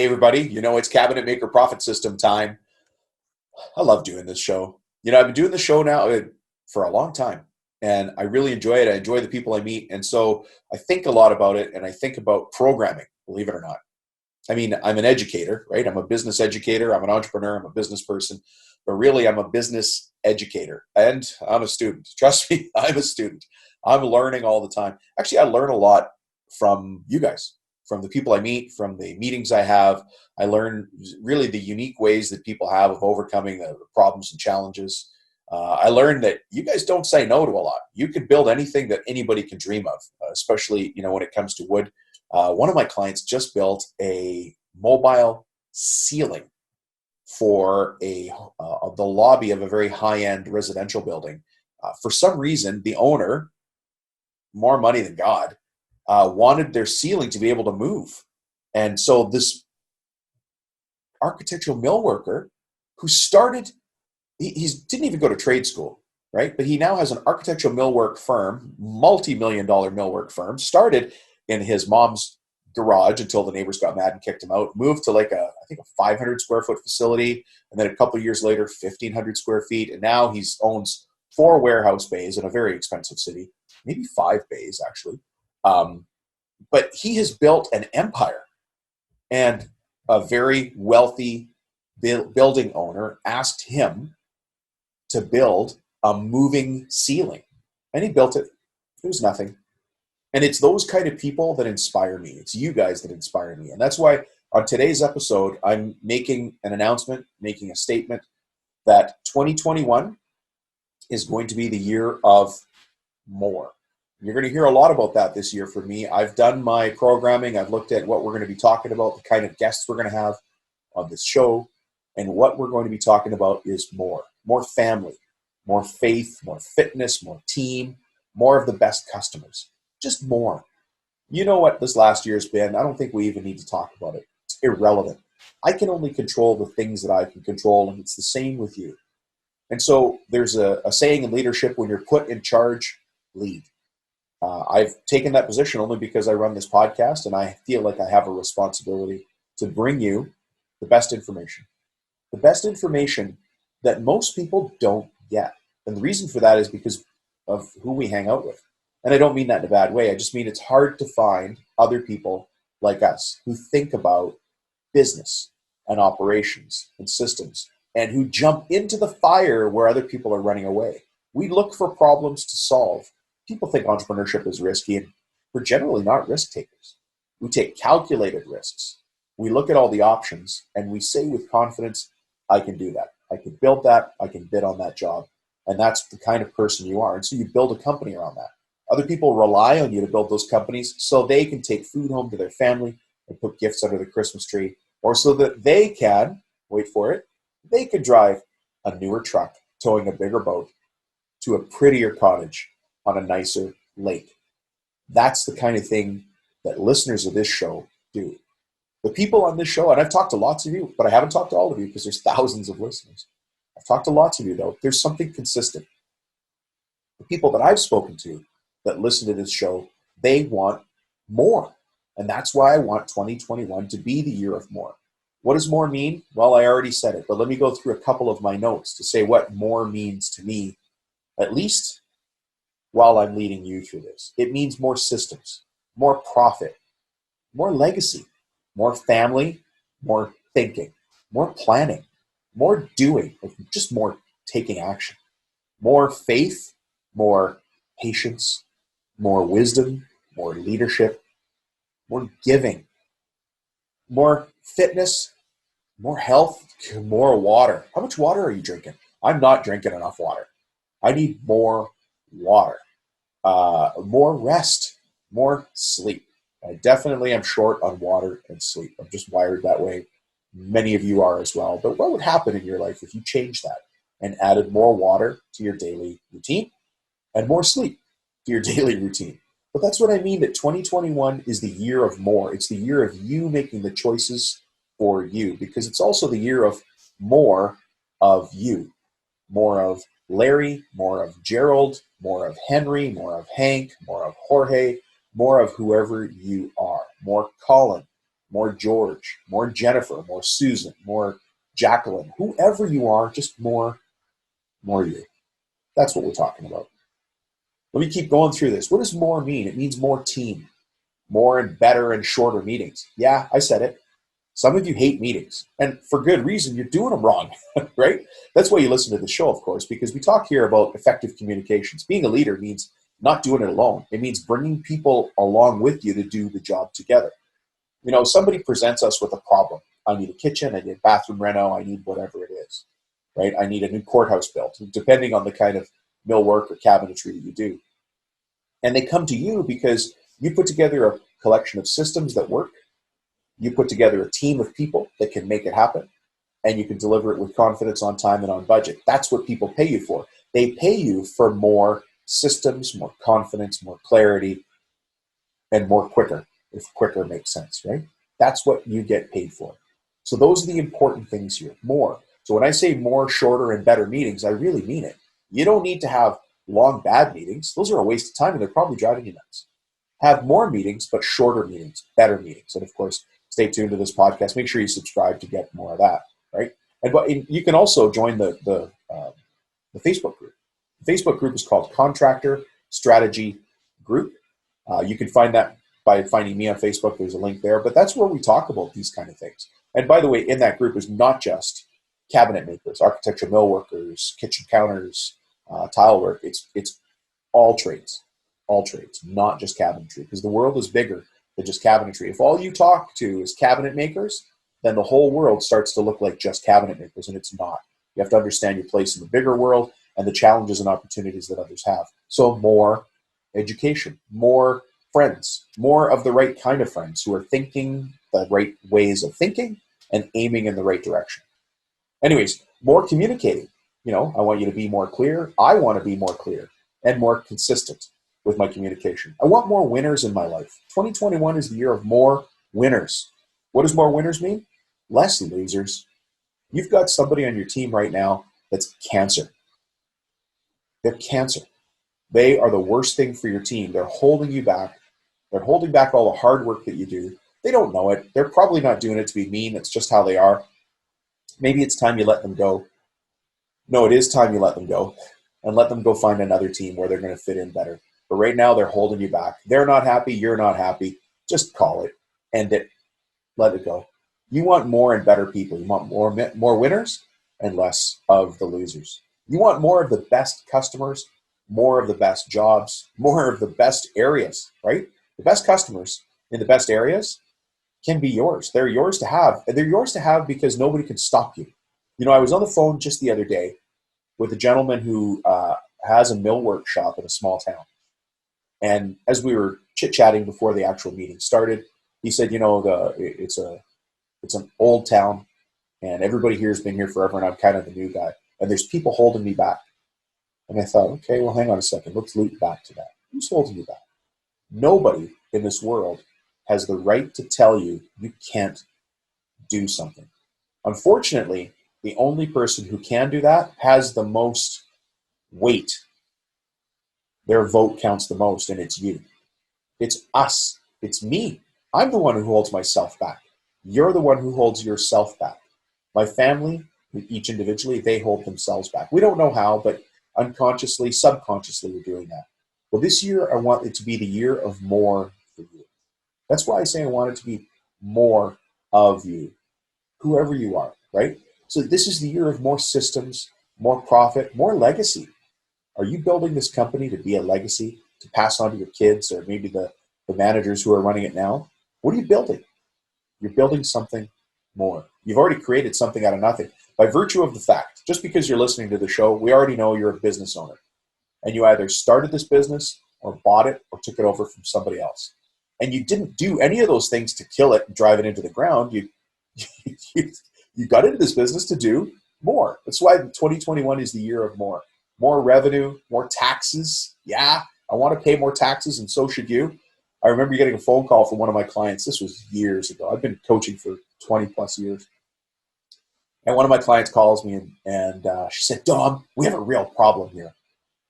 everybody. It's Cabinet Maker Profit System time. I love doing this show. I've been doing the show now for a long time, and I really enjoy it. I enjoy the people I meet. And so I think a lot about it, and I think about programming, believe it or not. I mean, I'm an educator, right? I'm a business educator. I'm an entrepreneur. I'm a business person. But really, I'm a business educator, and I'm a student. Trust me, I'm a student. I'm learning all the time. Actually, I learn a lot from you guys, from the people I meet, from the meetings I have. I learn really the unique ways that people have of overcoming the problems and challenges. I learned that you guys don't say no to a lot. You can build anything that anybody can dream of, especially when it comes to wood. One of my clients just built a mobile ceiling for the lobby of a very high-end residential building. For some reason, the owner, more money than God, wanted their ceiling to be able to move. And so this architectural mill worker who started, he didn't even go to trade school, right? But he now has an architectural millwork firm, multi-million-dollar millwork firm, started in his mom's garage until the neighbors got mad and kicked him out, moved to I think a 500 square foot facility. And then a couple of years later, 1,500 square feet. And now he owns 4 warehouse bays in a very expensive city, maybe 5 bays actually. But he has built an empire, and a very wealthy building owner asked him to build a moving ceiling, and he built it. It was nothing. And it's those kind of people that inspire me. It's you guys that inspire me. And that's why on today's episode, I'm making an announcement, making a statement that 2021 is going to be the year of more. You're going to hear a lot about that this year from me. I've done my programming. I've looked at what we're going to be talking about, the kind of guests we're going to have on this show. And what we're going to be talking about is more. More family, more faith, more fitness, more team, more of the best customers. Just more. You know what this last year has been? I don't think we even need to talk about it. It's irrelevant. I can only control the things that I can control, and it's the same with you. And so there's a saying in leadership: when you're put in charge, lead. I've taken that position only because I run this podcast, and I feel like I have a responsibility to bring you the best information. The best information that most people don't get. And the reason for that is because of who we hang out with. And I don't mean that in a bad way. I just mean it's hard to find other people like us who think about business and operations and systems, and who jump into the fire where other people are running away. We look for problems to solve. People think entrepreneurship is risky, and we're generally not risk takers. We take calculated risks. We look at all the options, and we say with confidence, I can do that. I can build that. I can bid on that job. And that's the kind of person you are. And so you build a company around that. Other people rely on you to build those companies so they can take food home to their family and put gifts under the Christmas tree, or so that they can, wait for it, they can drive a newer truck towing a bigger boat to a prettier cottage on a nicer lake. That's the kind of thing that listeners of this show do. The people on this show, and I've talked to lots of you, but I haven't talked to all of you because there's thousands of listeners. I've talked to lots of you, though. There's something consistent. The people that I've spoken to that listen to this show, they want more. And that's why I want 2021 to be the year of more. What does more mean? Well, I already said it, but let me go through a couple of my notes to say what more means to me, at least while I'm leading you through this. It means more systems, more profit, more legacy, more family, more thinking, more planning, more doing, just more taking action, more faith, more patience, more wisdom, more leadership, more giving, more fitness, more health, more water. How much water are you drinking? I'm not drinking enough water. I need more water, more rest, more sleep. I definitely am short on water and sleep. I'm just wired that way. Many of you are as well. But what would happen in your life if you changed that and added more water to your daily routine and more sleep to your daily routine? But that's what I mean, that 2021 is the year of more. It's the year of you making the choices for you, because it's also the year of more of you. More of Larry, more of Gerald, more of Henry, more of Hank, more of Jorge, more of whoever you are. More Colin, more George, more Jennifer, more Susan, more Jacqueline, whoever you are, just more you. That's what we're talking about. Let me keep going through this. What does more mean? It means more team, more and better and shorter meetings. Yeah, I said it. Some of you hate meetings, and for good reason. You're doing them wrong, right? That's why you listen to the show, of course, because we talk here about effective communications. Being a leader means not doing it alone. It means bringing people along with you to do the job together. You know, somebody presents us with a problem. I need a kitchen, I need a bathroom reno, I need whatever it is, right? I need a new courthouse built, depending on the kind of millwork or cabinetry that you do. And they come to you because you put together a collection of systems that work. You put together a team of people that can make it happen, and you can deliver it with confidence, on time, and on budget. That's what people pay you for. They pay you for more systems, more confidence, more clarity, and more quicker, if quicker makes sense, right? That's what you get paid for. So those are the important things here, more. So when I say more, shorter, and better meetings, I really mean it. You don't need to have long, bad meetings. Those are a waste of time, and they're probably driving you nuts. Have more meetings, but shorter meetings, better meetings. And of course, stay tuned to this podcast. Make sure you subscribe to get more of that, right? And you can also join the Facebook group. The Facebook group is called Contractor Strategy Group. You can find that by finding me on Facebook. There's a link there. But that's where we talk about these kind of things. And by the way, in that group is not just cabinet makers, architectural millworkers, kitchen counters, tile work. It's all trades, not just cabinetry, because the world is bigger than just cabinetry. If all you talk to is cabinet makers, then the whole world starts to look like just cabinet makers, and it's not. You have to understand your place in the bigger world and the challenges and opportunities that others have. So more education, more friends, more of the right kind of friends who are thinking the right ways of thinking and aiming in the right direction. Anyways, more communicating. You know, I want you to be more clear. I want to be more clear and more consistent with my communication. I want more winners in my life. 2021 is the year of more winners. What does more winners mean? Less losers. You've got somebody on your team right now that's cancer. They're cancer. They are the worst thing for your team. They're holding you back. They're holding back all the hard work that you do. They don't know it. They're probably not doing it to be mean. It's just how they are. Maybe it's time you let them go. No, it is time you let them go, and let them go find another team where they're going to fit in better. But right now, they're holding you back. They're not happy. You're not happy. Just call it. End it. Let it go. You want more and better people. You want more winners and less of the losers. You want more of the best customers, more of the best jobs, more of the best areas, right? The best customers in the best areas can be yours. They're yours to have. And they're yours to have because nobody can stop you. You know, I was on the phone just the other day with a gentleman who has a millwork shop in a small town. And as we were chit-chatting before the actual meeting started, he said, you know, it's an old town, and everybody here has been here forever, and I'm kind of the new guy. And there's people holding me back. And I thought, okay, well, hang on a second. Let's loop back to that. Who's holding you back? Nobody in this world has the right to tell you you can't do something. Unfortunately, the only person who can do that has the most weight. Their vote counts the most, and it's you. It's us. It's me. I'm the one who holds myself back. You're the one who holds yourself back. My family, each individually, they hold themselves back. We don't know how, but unconsciously, subconsciously, we're doing that. Well, this year, I want it to be the year of more for you. That's why I say I want it to be more of you, whoever you are, right? So this is the year of more systems, more profit, more legacy. Are you building this company to be a legacy, to pass on to your kids or maybe the managers who are running it now? What are you building? You're building something more. You've already created something out of nothing. By virtue of the fact, just because you're listening to the show, we already know you're a business owner. And you either started this business or bought it or took it over from somebody else. And you didn't do any of those things to kill it and drive it into the ground. You got into this business to do more. That's why 2021 is the year of more. More revenue, more taxes. Yeah, I want to pay more taxes, and so should you. I remember getting a phone call from one of my clients. This was years ago. I've been coaching for 20 plus years. And one of my clients calls me, and she said, Dom, we have a real problem here.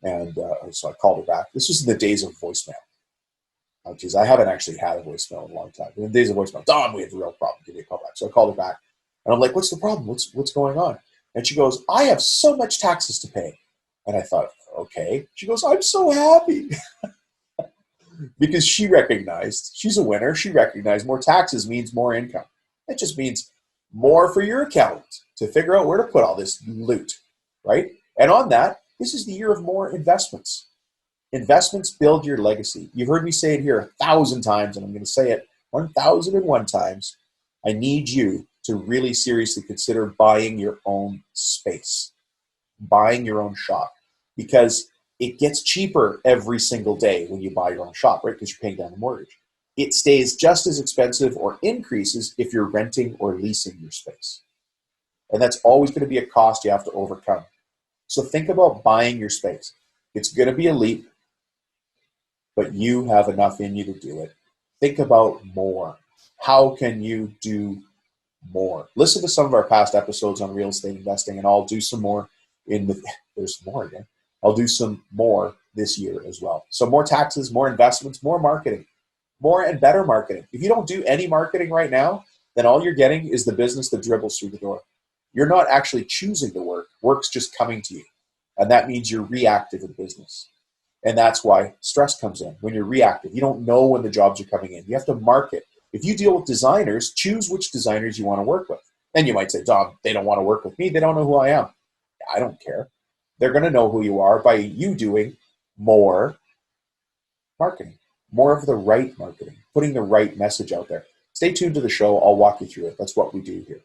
And so I called her back. This was in the days of voicemail. Oh, geez, I haven't actually had a voicemail in a long time. In the days of voicemail, Dom, we have a real problem. Give me a call back. So I called her back. And I'm like, what's the problem? What's going on? And she goes, I have so much taxes to pay. And I thought, okay. She goes, I'm so happy. Because she recognized, she's a winner, she recognized more taxes means more income. It just means more for your accountant to figure out where to put all this loot, right? And on that, this is the year of more investments. Investments build your legacy. You've heard me say it here 1,000 times, and I'm going to say it 1,001 times. I need you to really seriously consider buying your own space, buying your own shop, because it gets cheaper every single day when you buy your own shop, right? Because you're paying down the mortgage. It stays just as expensive or increases if you're renting or leasing your space. And that's always going to be a cost you have to overcome. So think about buying your space. It's going to be a leap, but you have enough in you to do it. Think about more. How can you do more? Listen to some of our past episodes on real estate investing, and I'll do some more there's more again. I'll do some more this year as well. So more taxes, more investments, more marketing, more and better marketing. If you don't do any marketing right now, then all you're getting is the business that dribbles through the door. You're not actually choosing the work. Work's just coming to you. And that means you're reactive in business. And that's why stress comes in. When you're reactive, you don't know when the jobs are coming in. You have to market. If you deal with designers, choose which designers you want to work with. And you might say, Dom, they don't want to work with me. They don't know who I am. I don't care. They're going to know who you are by you doing more marketing, more of the right marketing, putting the right message out there. Stay tuned to the show. I'll walk you through it. That's what we do here.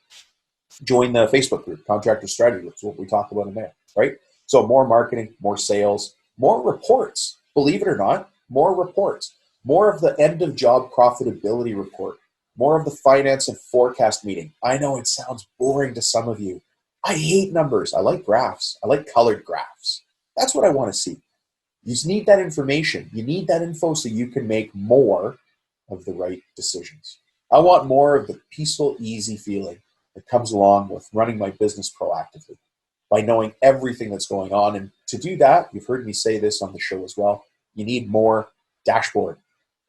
Join the Facebook group, Contractor Strategy. That's what we talk about in there, right? So more marketing, more sales, more reports. Believe it or not, more reports. More of the end of job profitability report. More of the finance and forecast meeting. I know it sounds boring to some of you. I hate numbers. I like graphs. I like colored graphs. That's what I want to see. You just need that information. You need that info so you can make more of the right decisions. I want more of the peaceful, easy feeling that comes along with running my business proactively by knowing everything that's going on. And to do that, you've heard me say this on the show as well, you need more dashboard.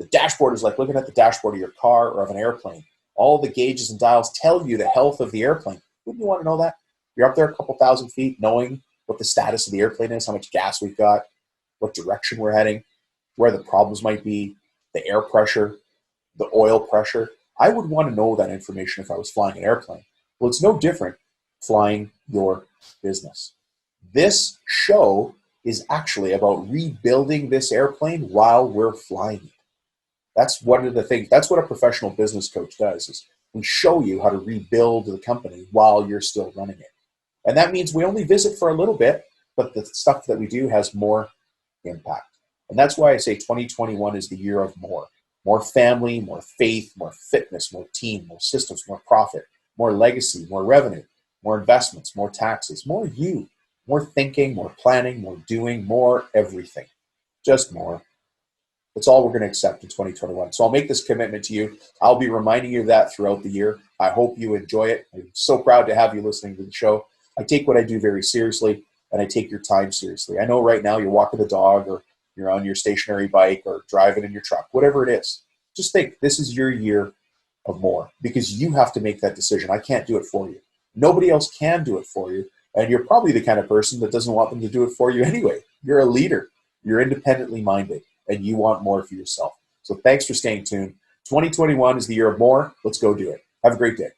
The dashboard is like looking at the dashboard of your car or of an airplane. All the gauges and dials tell you the health of the airplane. Wouldn't you want to know that? You're up there a couple thousand feet knowing what the status of the airplane is, how much gas we've got, what direction we're heading, where the problems might be, the air pressure, the oil pressure. I would want to know that information if I was flying an airplane. Well, it's no different flying your business. This show is actually about rebuilding this airplane while we're flying it. That's one of the things, that's what a professional business coach does, is we show you how to rebuild the company while you're still running it. And that means we only visit for a little bit, but the stuff that we do has more impact. And that's why I say 2021 is the year of more. More family, more faith, more fitness, more team, more systems, more profit, more legacy, more revenue, more investments, more taxes, more you, more thinking, more planning, more doing, more everything. Just more. That's all we're going to accept in 2021. So I'll make this commitment to you. I'll be reminding you of that throughout the year. I hope you enjoy it. I'm so proud to have you listening to the show. I take what I do very seriously, and I take your time seriously. I know right now you're walking the dog, or you're on your stationary bike, or driving in your truck, whatever it is. Just think, this is your year of more, because you have to make that decision. I can't do it for you. Nobody else can do it for you, and you're probably the kind of person that doesn't want them to do it for you anyway. You're a leader. You're independently minded, and you want more for yourself. So thanks for staying tuned. 2021 is the year of more. Let's go do it. Have a great day.